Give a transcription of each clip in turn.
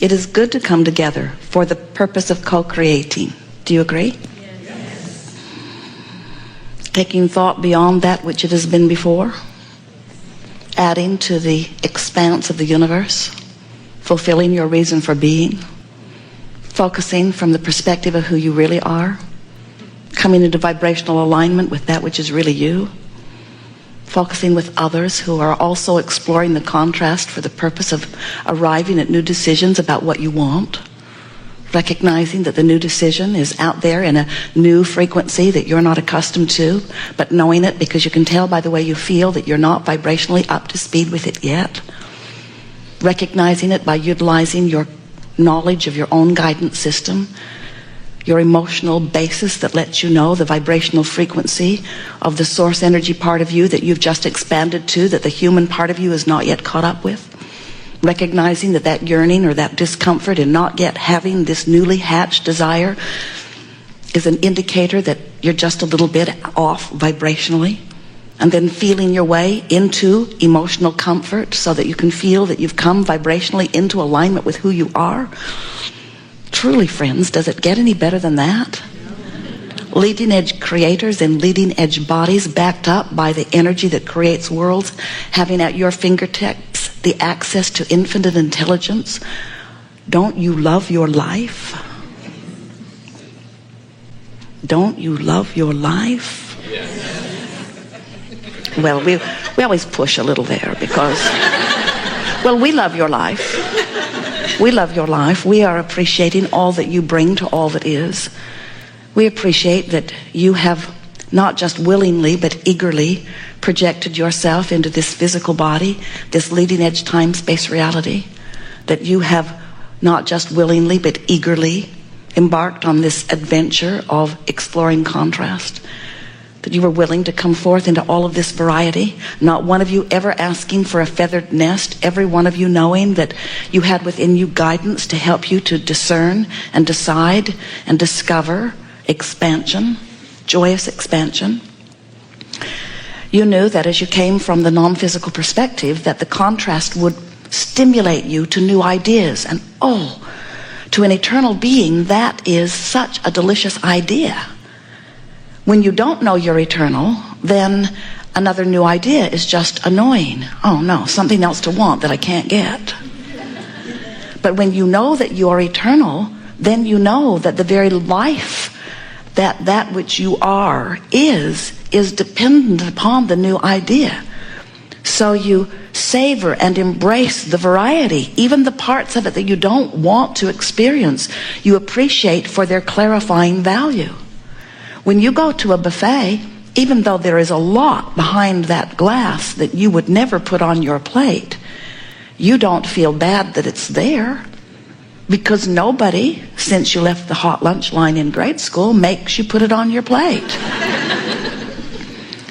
It is good to come together for the purpose of co-creating. Do you agree? Yes. Taking thought beyond that which it has been before, adding to the expanse of the universe, fulfilling your reason for being, focusing from the perspective of who you really are, coming into vibrational alignment with that which is really you, focusing with others who are also exploring the contrast for the purpose of arriving at new decisions about what you want, recognizing that the new decision is out there in a new frequency that you're not accustomed to, but knowing it because you can tell by the way you feel that you're not vibrationally up to speed with it yet, recognizing it by utilizing your knowledge of your own guidance system, your emotional basis that lets you know the vibrational frequency of the source energy part of you that you've just expanded to, that the human part of you is not yet caught up with. Recognizing that that yearning or that discomfort in not yet having this newly hatched desire is an indicator that you're just a little bit off vibrationally. And then feeling your way into emotional comfort so that you can feel that you've come vibrationally into alignment with who you are. Truly, friends, does it get any better than that? Leading edge creators in leading edge bodies backed up by the energy that creates worlds, having at your fingertips the access to infinite intelligence. Don't you love your life? Don't you love your life? Yes. Well, we always push a little there because, well, we love your life. We love your life. We are appreciating all that you bring to all that is. We appreciate that you have not just willingly but eagerly projected yourself into this physical body, this leading edge time-space reality, that you have not just willingly but eagerly embarked on this adventure of exploring contrast, that you were willing to come forth into all of this variety, not one of you ever asking for a feathered nest, every one of you knowing that you had within you guidance to help you to discern and decide and discover expansion, joyous expansion. You knew that as you came from the non-physical perspective, that the contrast would stimulate you to new ideas. And to an eternal being, that is such a delicious idea. When you don't know you're eternal, then another new idea is just annoying. Oh no, something else to want that I can't get. But when you know that you are eternal, then you know that the very life that which you are is dependent upon the new idea. So you savor and embrace the variety, even the parts of it that you don't want to experience, you appreciate for their clarifying value. When you go to a buffet, even though there is a lot behind that glass that you would never put on your plate, you don't feel bad that it's there, because nobody, since you left the hot lunch line in grade school, makes you put it on your plate.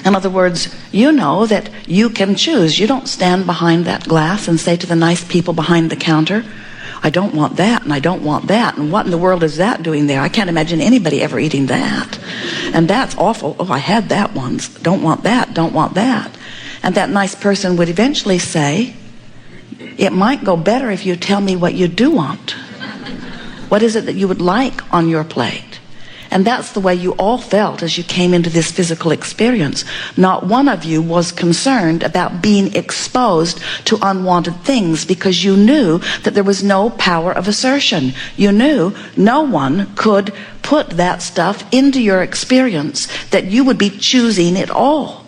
In other words, you know that you can choose. You don't stand behind that glass and say to the nice people behind the counter, I don't want that, and I don't want that, and what in the world is that doing there? I can't imagine anybody ever eating that. And that's awful. Oh, I had that once. Don't want that, don't want that. And that nice person would eventually say, it might go better if you tell me what you do want. What is it that you would like on your plate? And that's the way you all felt as you came into this physical experience. Not one of you was concerned about being exposed to unwanted things, because you knew that there was no power of assertion. You knew no one could put that stuff into your experience, that you would be choosing it all.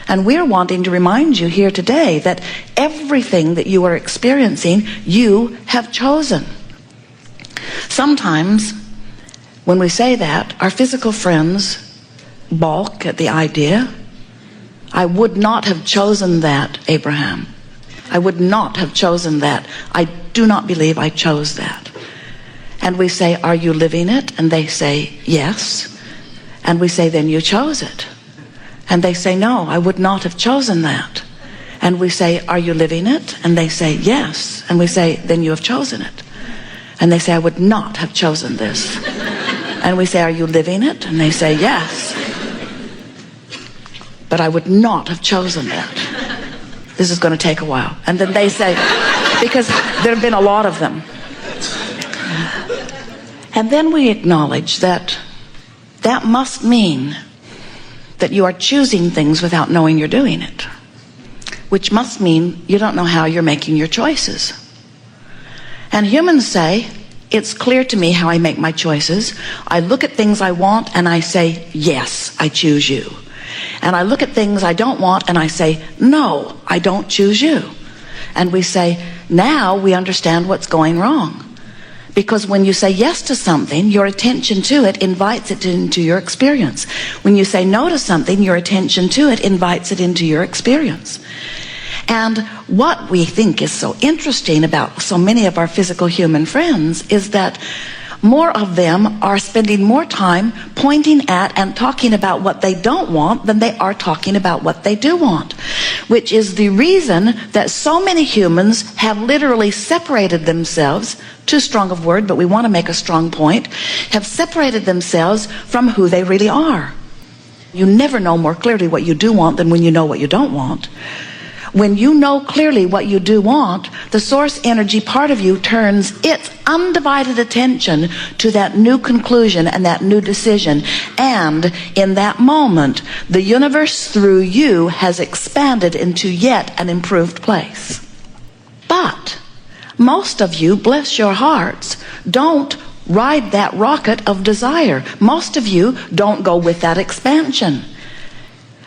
And we're wanting to remind you here today that everything that you are experiencing, you have chosen. Sometimes when we say that, our physical friends balk at the idea. I would not have chosen that, Abraham. I would not have chosen that. I do not believe I chose that. And we say, are you living it? And they say, yes. And we say, then you chose it. And they say, no, I would not have chosen that. And we say, are you living it? And they say, yes. And we say, then you have chosen it. And they say, I would not have chosen this. And we say, are you living it? And they say, yes. But I would not have chosen that. This is going to take a while. And then they say, because there have been a lot of them. And then we acknowledge that that must mean that you are choosing things without knowing you're doing it, which must mean you don't know how you're making your choices. And humans say, it's clear to me how I make my choices. I look at things I want and I say, yes, I choose you. And I look at things I don't want and I say, no, I don't choose you. And we say, now we understand what's going wrong. Because when you say yes to something, your attention to it invites it into your experience. When you say no to something, your attention to it invites it into your experience. And what we think is so interesting about so many of our physical human friends is that more of them are spending more time pointing at and talking about what they don't want than they are talking about what they do want, which is the reason that so many humans have literally separated themselves, too strong of word, but we want to make a strong point, have separated themselves from who they really are. You never know more clearly what you do want than when you know what you don't want. When you know clearly what you do want, the source energy part of you turns its undivided attention to that new conclusion and that new decision. And in that moment, the universe through you has expanded into yet an improved place. But most of you, bless your hearts, don't ride that rocket of desire. Most of you don't go with that expansion.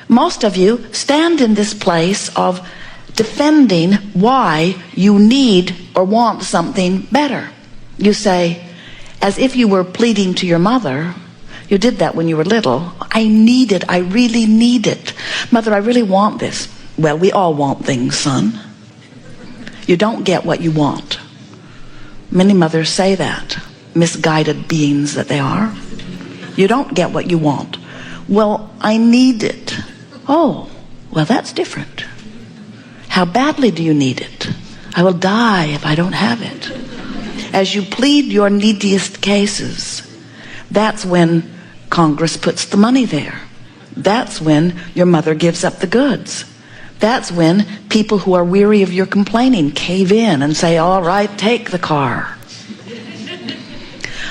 Most of you stand in this place of defending why you need or want something better. You say, as if you were pleading to your mother, you did that when you were little, I need it, I really need it. Mother, I really want this. Well, we all want things, son. You don't get what you want. Many mothers say that, misguided beings that they are. You don't get what you want. Well, I need it. Oh, well, that's different. How badly do you need it? I will die if I don't have it. As you plead your neediest cases, that's when Congress puts the money there. That's when your mother gives up the goods. That's when people who are weary of your complaining cave in and say, all right, take the car.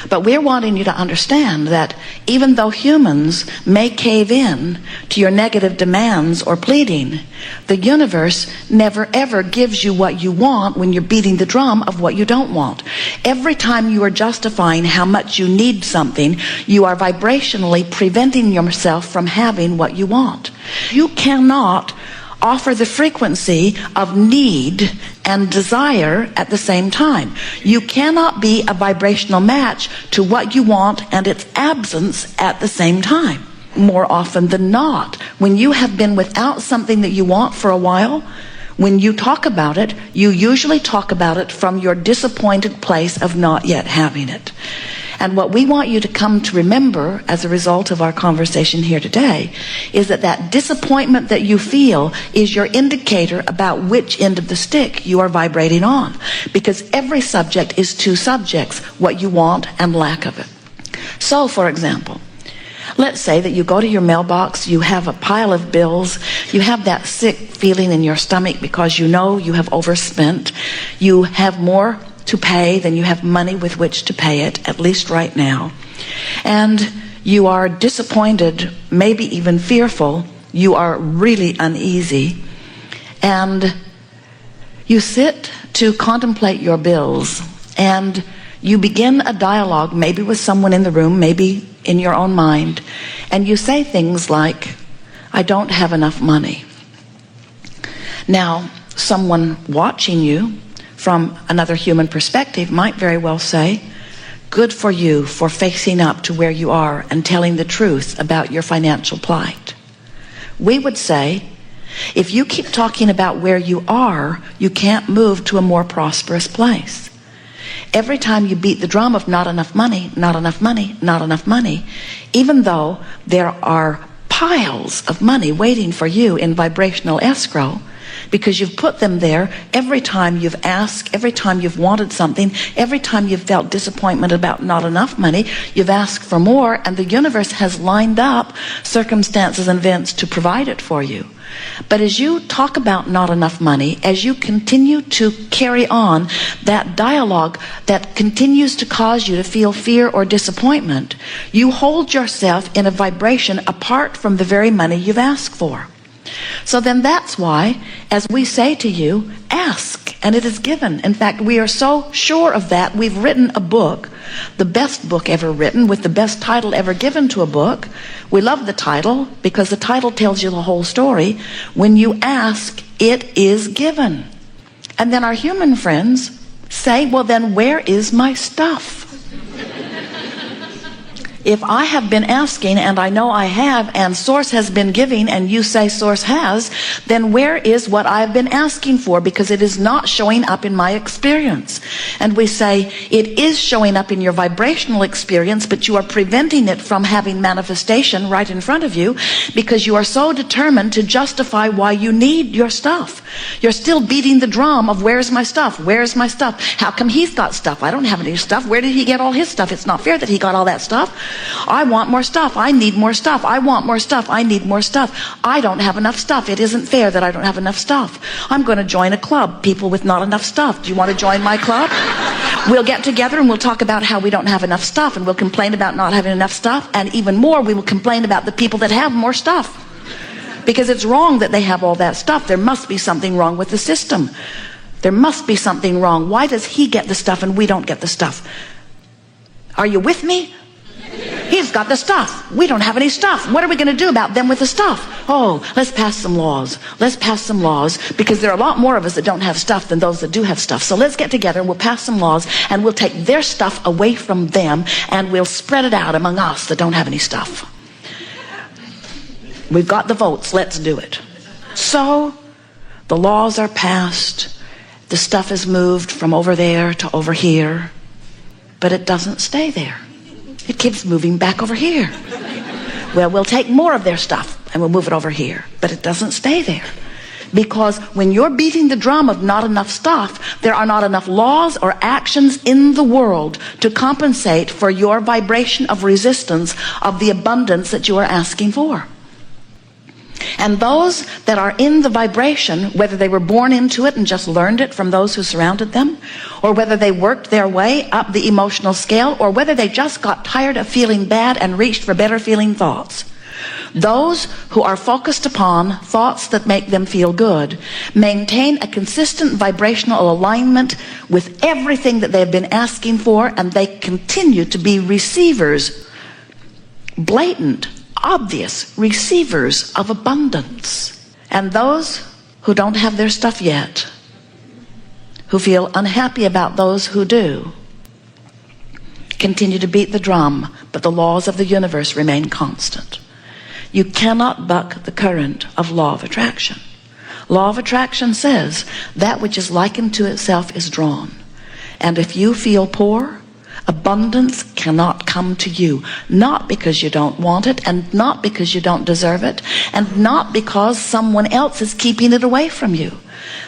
But we're wanting you to understand that even though humans may cave in to your negative demands or pleading, the universe never ever gives you what you want when you're beating the drum of what you don't want. Every time you are justifying how much you need something, you are vibrationally preventing yourself from having what you want. You cannot offer the frequency of need and desire at the same time. You cannot be a vibrational match to what you want and its absence at the same time. More often than not, when you have been without something that you want for a while, when you talk about it, you usually talk about it from your disappointed place of not yet having it. And what we want you to come to remember as a result of our conversation here today is that that disappointment that you feel is your indicator about which end of the stick you are vibrating on. Because every subject is two subjects, what you want and lack of it. So, for example, let's say that you go to your mailbox, you have a pile of bills, you have that sick feeling in your stomach because you know you have overspent, you have more to pay than you have money with which to pay it, at least right now. And you are disappointed, maybe even fearful. You are really uneasy. And you sit to contemplate your bills, and you begin a dialogue, maybe with someone in the room, maybe in your own mind, and you say things like, I don't have enough money. Now, someone watching you from another human perspective might very well say, good for you for facing up to where you are and telling the truth about your financial plight. We would say, if you keep talking about where you are, you can't move to a more prosperous place. Every time you beat the drum of not enough money, not enough money, not enough money, even though there are piles of money waiting for you in vibrational escrow, because you've put them there every time you've asked, every time you've wanted something, every time you've felt disappointment about not enough money, you've asked for more, and the universe has lined up circumstances and events to provide it for you. But as you talk about not enough money, as you continue to carry on that dialogue that continues to cause you to feel fear or disappointment, you hold yourself in a vibration apart from the very money you've asked for. So then that's why, as we say to you, ask, and it is given. In fact, we are so sure of that, we've written a book, the best book ever written, with the best title ever given to a book. We love the title because the title tells you the whole story. When you ask, it is given. And then our human friends say, well, then where is my stuff? If I have been asking, and I know I have, and Source has been giving, and you say Source has, then where is what I've been asking for? Because it is not showing up in my experience. And we say, it is showing up in your vibrational experience, but you are preventing it from having manifestation right in front of you because you are so determined to justify why you need your stuff. You're still beating the drum of where's my stuff? Where's my stuff? How come he's got stuff? I don't have any stuff. Where did he get all his stuff? It's not fair that he got all that stuff. I want more stuff. I need more stuff. I want more stuff. I need more stuff. I don't have enough stuff. It isn't fair that I don't have enough stuff. I'm going to join a club. People with not enough stuff. Do you want to join my club? We'll get together and we'll talk about how we don't have enough stuff, and we'll complain about not having enough stuff, and even more, we will complain about the people that have more stuff. Because it's wrong that they have all that stuff. There must be something wrong with the system. There must be something wrong. Why does he get the stuff and we don't get the stuff? Are you with me? He's got the stuff. We don't have any stuff. What are we going to do about them with the stuff? Oh, let's pass some laws. Let's pass some laws, because there are a lot more of us that don't have stuff than those that do have stuff. So let's get together and we'll pass some laws, and we'll take their stuff away from them, and we'll spread it out among us that don't have any stuff. We've got the votes. Let's do it. So the laws are passed. The stuff is moved from over there to over here, but it doesn't stay there. It keeps moving back over here. Well, we'll take more of their stuff and we'll move it over here, but it doesn't stay there. Because when you're beating the drum of not enough stuff, there are not enough laws or actions in the world to compensate for your vibration of resistance of the abundance that you are asking for. And those that are in the vibration, whether they were born into it and just learned it from those who surrounded them, or whether they worked their way up the emotional scale, or whether they just got tired of feeling bad and reached for better feeling thoughts, those who are focused upon thoughts that make them feel good maintain a consistent vibrational alignment with everything that they've been asking for, and they continue to be receivers, blatant, obvious receivers of abundance. And those who don't have their stuff yet, who feel unhappy about those who do, continue to beat the drum, but the laws of the universe remain constant. You cannot buck the current of law of attraction. Law of attraction says that which is likened to itself is drawn. And if you feel poor, abundance cannot come to you, not because you don't want it, and not because you don't deserve it, and not because someone else is keeping it away from you,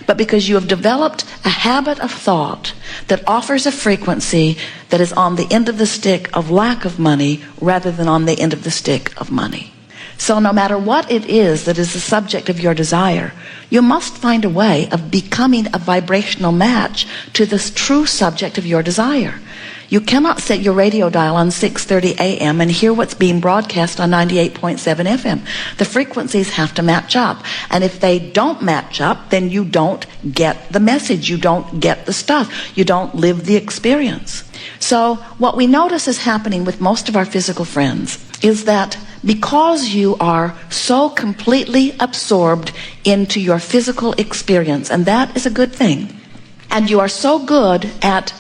but because you have developed a habit of thought that offers a frequency that is on the end of the stick of lack of money rather than on the end of the stick of money. So no matter what it is that is the subject of your desire, you must find a way of becoming a vibrational match to this true subject of your desire. You cannot set your radio dial on 6:30 a.m. and hear what's being broadcast on 98.7 FM. The frequencies have to match up. And if they don't match up, then you don't get the message. You don't get the stuff. You don't live the experience. So what we notice is happening with most of our physical friends is that because you are so completely absorbed into your physical experience, and that is a good thing, and you are so good at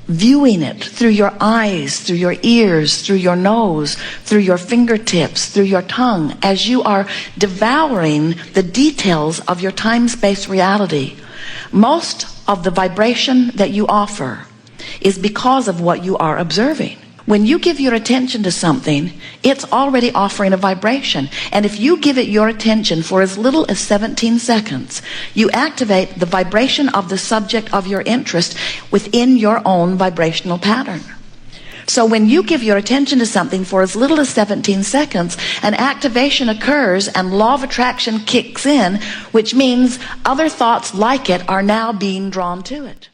viewing it through your eyes, through your ears, through your nose, through your fingertips, through your tongue, as you are devouring the details of your time-space reality, most of the vibration that you offer is because of what you are observing. When you give your attention to something, it's already offering a vibration. And if you give it your attention for as little as 17 seconds, you activate the vibration of the subject of your interest within your own vibrational pattern. So when you give your attention to something for as little as 17 seconds, an activation occurs and law of attraction kicks in, which means other thoughts like it are now being drawn to it.